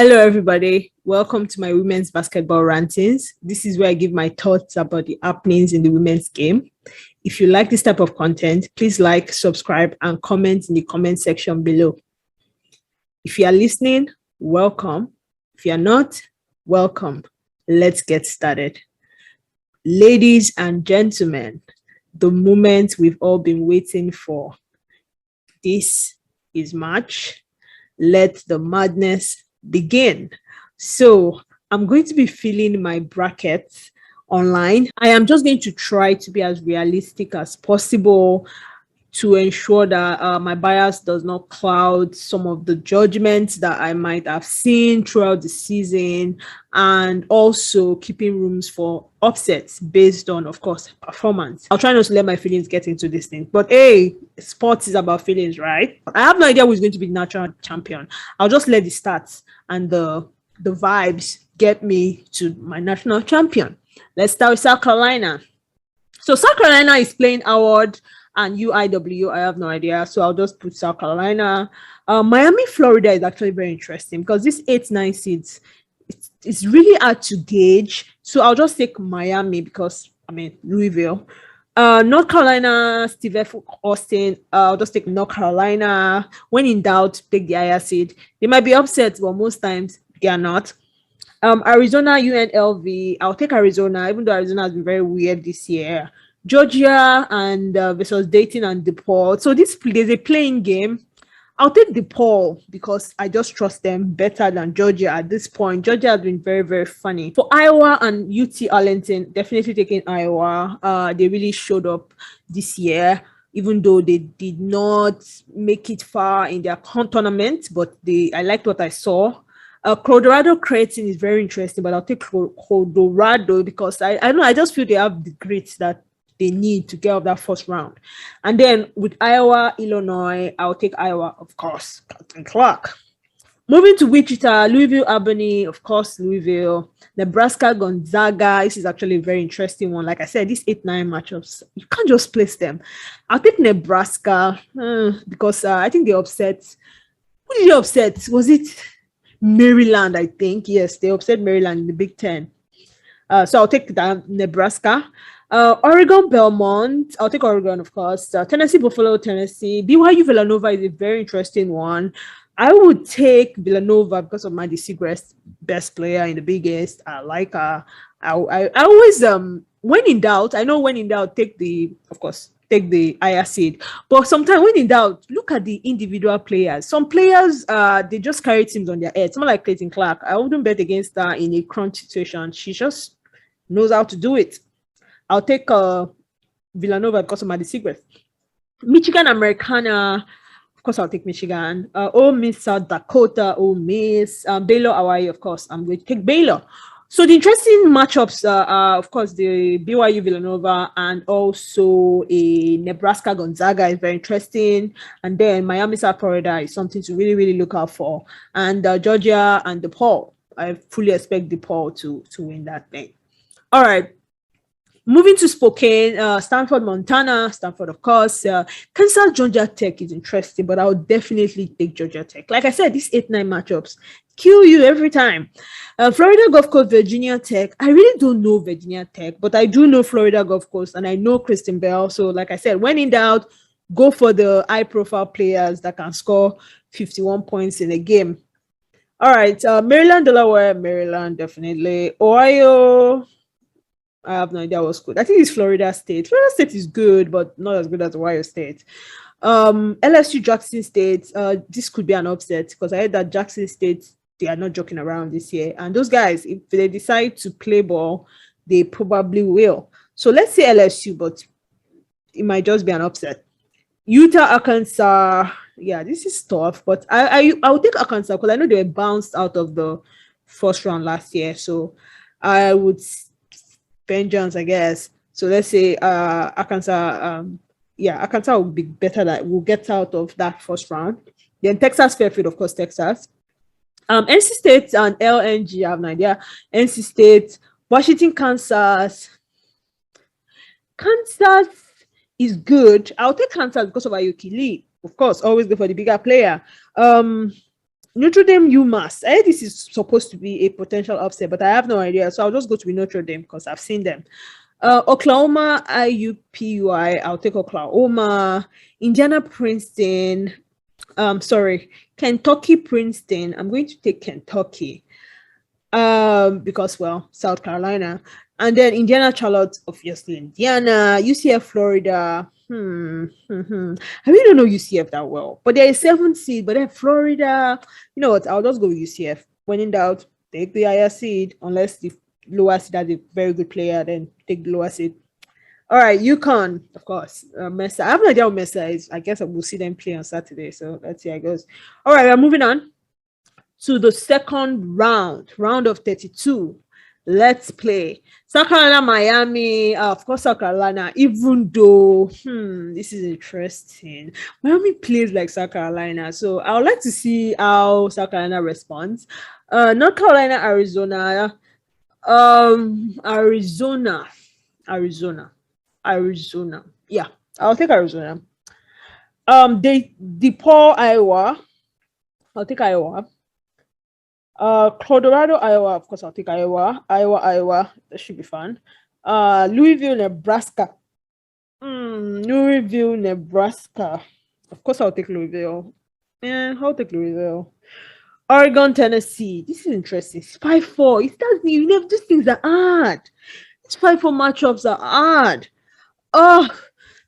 Hello, everybody. Welcome to my women's basketball rantings. This is where I give my thoughts about the happenings in the women's game. If you like this type of content, please like, subscribe, and comment in the comment section below. If you are listening, welcome. If you are not, welcome. Let's get started. Ladies and gentlemen, the moment we've all been waiting for. This is March. Let the madness begin. So I'm going to be filling my brackets online. I am just going to try to be as realistic as possible to ensure that my bias does not cloud some of the judgments that I might have seen throughout the season, and also keeping rooms for upsets based on, of course, performance. I'll try not to let my feelings get into this thing, but hey, sports is about feelings, right? I have no idea who's going to be the national champion. I'll just let the stats and the vibes get me to my national champion. Let's start with South Carolina. So South Carolina is playing Howard and UIW. I have no idea, so I'll just put South Carolina. Miami, Florida is actually very interesting because this 8-9 seeds, it's really hard to gauge. So I'll just take Miami because Louisville. North Carolina, Steve F. Austin. I'll just take North Carolina. When in doubt, take the higher seed. They might be upset, but most times they are not. Arizona, UNLV. I'll take Arizona, even though Arizona has been very weird this year. Georgia and versus Dayton and DePaul. So there's a playing game. I'll take DePaul because I just trust them better than Georgia at this point. Georgia has been very, very funny. For Iowa and UT Arlington, definitely taking Iowa. They really showed up this year, even though they did not make it far in their tournament, but I liked what I saw. Colorado Creighton is very interesting, but I'll take Colorado because I just feel they have the grit that they need to get out of that first round. And then with Iowa, Illinois, I'll take Iowa, of course, Captain Clark. Moving to Wichita, Louisville, Albany, of course, Louisville. Nebraska, Gonzaga. This is actually a very interesting one. Like I said, these 8-9 matchups, you can't just place them. I'll take Nebraska because I think they upset. Who did they upset? Was it Maryland, I think? Yes, they upset Maryland in the Big Ten. So I'll take Nebraska. Oregon, Belmont. I'll take Oregon, of course. Tennessee, Buffalo, Tennessee. BYU, Villanova is a very interesting one. I would take Villanova because of Maddie Segrest, best player in the Big East. I like her. I always, when in doubt, take the higher seed. But sometimes when in doubt, look at the individual players. Some players, they just carry teams on their head. Someone like Clayton Clark, I wouldn't bet against her in a crunch situation. She just knows how to do it. I'll take Villanova because of Maddie Segrest. Michigan, Americana. Of course, I'll take Michigan. Ole Miss, South Dakota. Ole Miss. Baylor, Hawaii. Of course, I'm going to take Baylor. So the interesting matchups are, of course, the BYU Villanova and also a Nebraska Gonzaga is very interesting. And then Miami, South Florida is something to really, really look out for. And Georgia and DePaul. I fully expect DePaul to win that thing. All right. Moving to Spokane, Stanford, Montana. Stanford, of course. Kansas, Georgia Tech is interesting, but I would definitely take Georgia Tech. Like I said, these 8-9 matchups kill you every time. Florida Gulf Coast, Virginia Tech. I really don't know Virginia Tech, but I do know Florida Gulf Coast, and I know Kristen Bell. So, like I said, when in doubt, go for the high-profile players that can score 51 points in a game. All right, Maryland, Delaware, Maryland, definitely. Ohio, I have no idea what's good. I think it's Florida State. Florida State is good, but not as good as Ohio State. LSU, Jackson State. This could be an upset because I heard that Jackson State, they are not joking around this year. And those guys, if they decide to play ball, they probably will. So let's say LSU, but it might just be an upset. Utah, Arkansas. Yeah, this is tough, but I'll take Arkansas because I know they were bounced out of the first round last year. So I would vengeance, I guess. So let's say Arkansas. Arkansas will be better. That will get out of that first round. Then Texas, Fairfield, of course, Texas. NC State and LNG, I have no idea. NC State, Washington, Kansas. Kansas is good. I'll take Kansas because of Aoki Lee. Of course, always go for the bigger player. Notre Dame, UMass. This is supposed to be a potential upset, but I have no idea. So I'll just go to Notre Dame because I've seen them. Oklahoma, IUPUI. I'll take Oklahoma. Indiana, Princeton. Kentucky, Princeton. I'm going to take Kentucky. Because South Carolina. And then Indiana, Charlotte, obviously Indiana. UCF, Florida. I really don't know UCF that well, but they're a 7th seed. But then Florida, you know what? I'll just go with UCF. When in doubt, take the higher seed. Unless the lower seed has a very good player, then take the lower seed. All right, UConn, of course. Mesa. I have no idea what Mesa is. I guess I will see them play on Saturday. So let's see how it goes. All right, we're moving on to the second round of 32. Let's play South Carolina, Miami. Of course, South Carolina, even though this is interesting. Miami plays like South Carolina, so I would like to see how South Carolina responds. North Carolina, Arizona. Arizona. Yeah, I'll take Arizona. DePaul, Iowa. I'll take Iowa. Colorado, Iowa. Of course, I'll take Iowa. Iowa. That should be fun. Louisville, Nebraska. Louisville, Nebraska. Of course, I'll take Louisville. I'll take Louisville. Oregon, Tennessee. This is interesting. 5-4. It doesn't. You know, these things are hard. These 5-4 matchups are hard.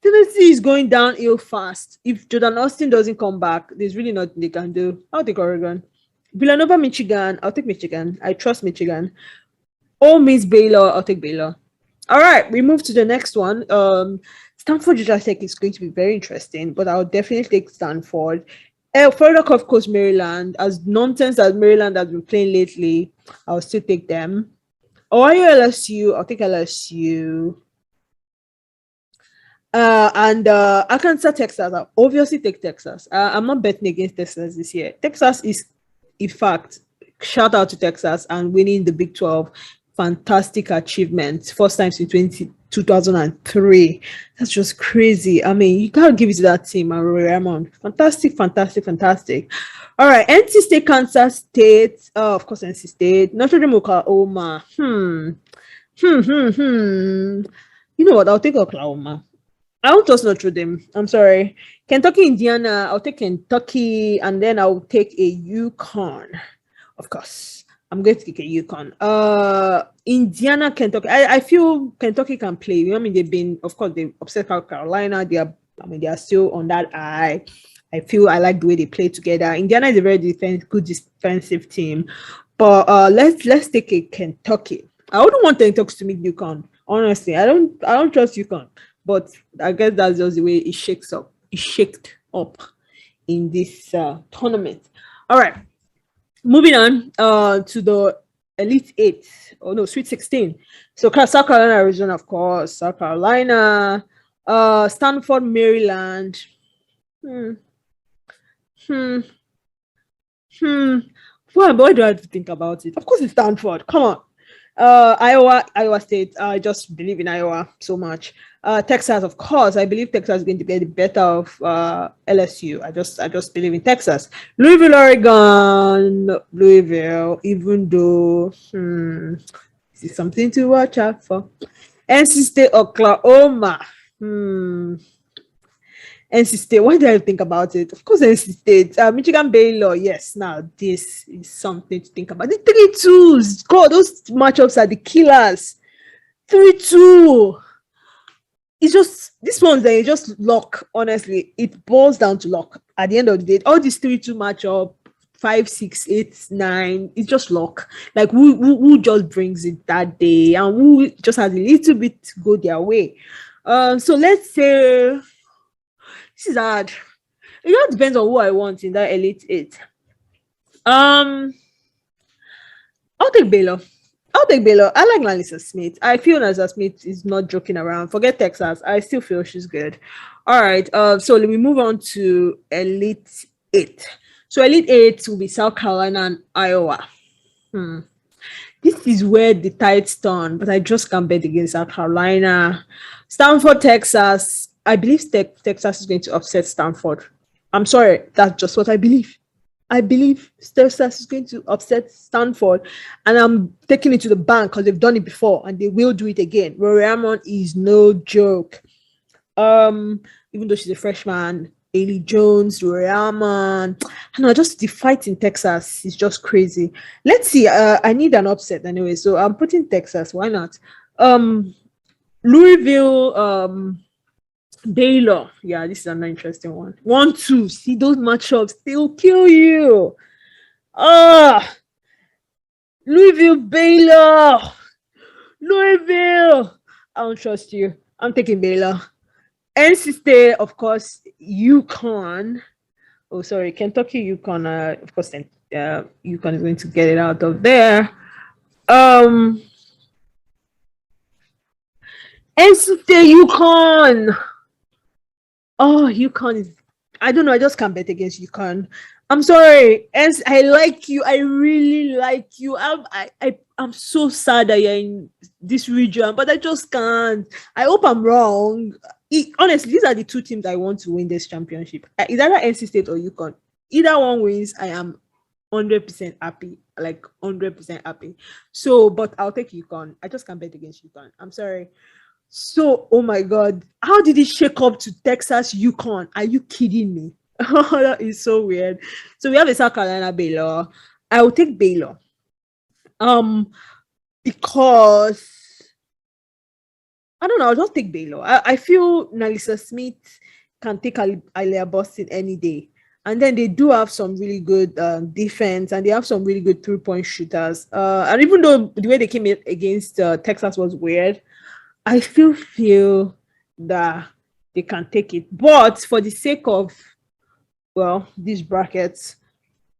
Tennessee is going downhill fast. If Jordan Austin doesn't come back, there's really nothing they can do. I'll take Oregon. Villanova, Michigan. I'll take Michigan. I trust Michigan. Ole Miss, Baylor. I'll take Baylor. All right, we move to the next one. Stanford, Georgia Tech is going to be very interesting, but I'll definitely take Stanford. Florida, of course, Maryland. As nonsense as Maryland has been playing lately, I'll still take them. Ohio, LSU. I'll take LSU. And Arkansas, Texas. I'll obviously take Texas. I'm not betting against Texas this year. Texas is, in fact, shout out to Texas and winning the Big 12. Fantastic achievement. First time since 2003. That's just crazy. I mean, you can't give it to that team, Raymond. Fantastic. All right, NC State, Kansas State. Of course, NC State. Notre Dame, Oklahoma. You know what? I'll take Oklahoma. I don't trust Notre Dame. I'm sorry. Kentucky, Indiana. I'll take Kentucky, and then I'll take a UConn. Of course, I'm going to take a UConn. Indiana, Kentucky. I feel Kentucky can play. You know, I mean, they upset South Carolina. They are still on that eye. I like the way they play together. Indiana is a very good defensive team, but let's take a Kentucky. I wouldn't want Kentucky to meet UConn. Honestly, I don't trust UConn. But I guess that's just the way it shakes up. It shaked up in this tournament. All right. Moving on to the Elite 8. Oh, no, Sweet 16. So South Carolina, Arizona, of course. South Carolina. Stanford, Maryland. Why do I have to think about it? Of course, it's Stanford. Come on. Iowa State. I just believe in Iowa so much. Texas, of course. I believe Texas is going to get the better of LSU. I just believe in Texas. Louisville, Oregon. Louisville, even though this is something to watch out for. NC State, Oklahoma. NC State, what do I think about it? Of course, NC State. Michigan, Baylor, yes. Now, this is something to think about. The 3-2s. God, those matchups are the killers. 3-2. It's just, this one's there, just luck, honestly. It boils down to luck. At the end of the day, all these 3-2 matchup, 5, 6, 8, 9, it's just luck. Like, who just brings it that day and who just has a little bit to go their way. So let's say... This is hard. It all depends on who I want in that Elite 8. I'll take Baylor. I like Lalisa Smith. I feel Lalisa Smith is not joking around. Forget Texas. I still feel she's good. All right. So let me move on to Elite 8. So Elite 8 will be South Carolina and Iowa. This is where the tides turn, but I just can't bet against South Carolina. Stanford, Texas. I believe Texas is going to upset Stanford. I'm sorry, that's just what I believe. I believe Texas is going to upset Stanford, and I'm taking it to the bank because they've done it before and they will do it again. Rory Hammond is no joke. Even though she's a freshman, Ailey Jones, Rory Hammond, I know, just the fight in Texas is just crazy. Let's see. I need an upset anyway, so I'm putting Texas. Why not? Louisville, Baylor. Yeah, this is an interesting one. 1-2. See those matchups, they'll kill you. Louisville, Baylor. Louisville. I don't trust you. I'm taking Baylor. NC State, of course, UConn. Oh, sorry, Kentucky, UConn. Of course, UConn is going to get it out of there. NC State, UConn. Oh, UConn is. I don't know. I just can't bet against UConn. I'm sorry. I like you. I really like you. I'm so sad that you're in this region, but I just can't. I hope I'm wrong. Honestly, these are the two teams I want to win this championship. It's either NC State or UConn. Either one wins, I am 100% happy. Like 100% happy. So, but I'll take UConn. I just can't bet against UConn. I'm sorry. So, oh my God, how did it shake up to Texas UConn? Are you kidding me? That is so weird. So we have a South Carolina Baylor. I will take Baylor. Because I don't know, I'll just take Baylor. I feel Nalisa Smith can take Aliyah Boston any day. And then they do have some really good defense, and they have some really good 3-point shooters. And even though the way they came in against Texas was weird, I still feel that they can take it. But for the sake of, well, these brackets,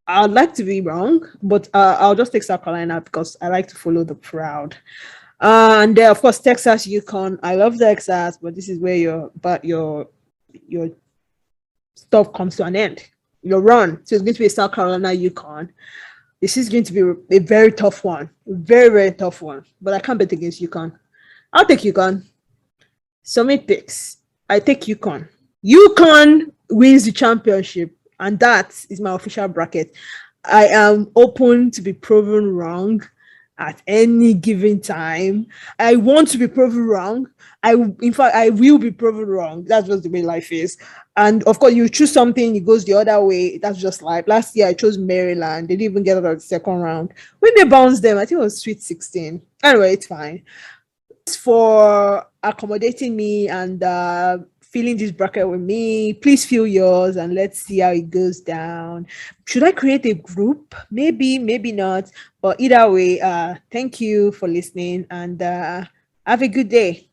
I'd like to be wrong, but I'll just take South Carolina because I like to follow the crowd. And then, of course, Texas, UConn. I love Texas, but this is where your stuff comes to an end. Your run. So it's going to be a South Carolina, UConn. This is going to be a very tough one. Very, very tough one. But I can't bet against UConn. I'll take UConn. Summit picks. I take UConn. UConn wins the championship, and that is my official bracket. I am open to be proven wrong at any given time. I want to be proven wrong. In fact, I will be proven wrong. That's just the way life is. And of course, you choose something, it goes the other way. That's just life. Last year, I chose Maryland. They didn't even get out of the second round. When they bounced them, I think it was Sweet 16. Anyway, it's fine. Thanks for accommodating me and filling this bracket with me. Please fill yours and let's see how it goes down. Should I create a group? Maybe, maybe not. But either way, thank you for listening and have a good day.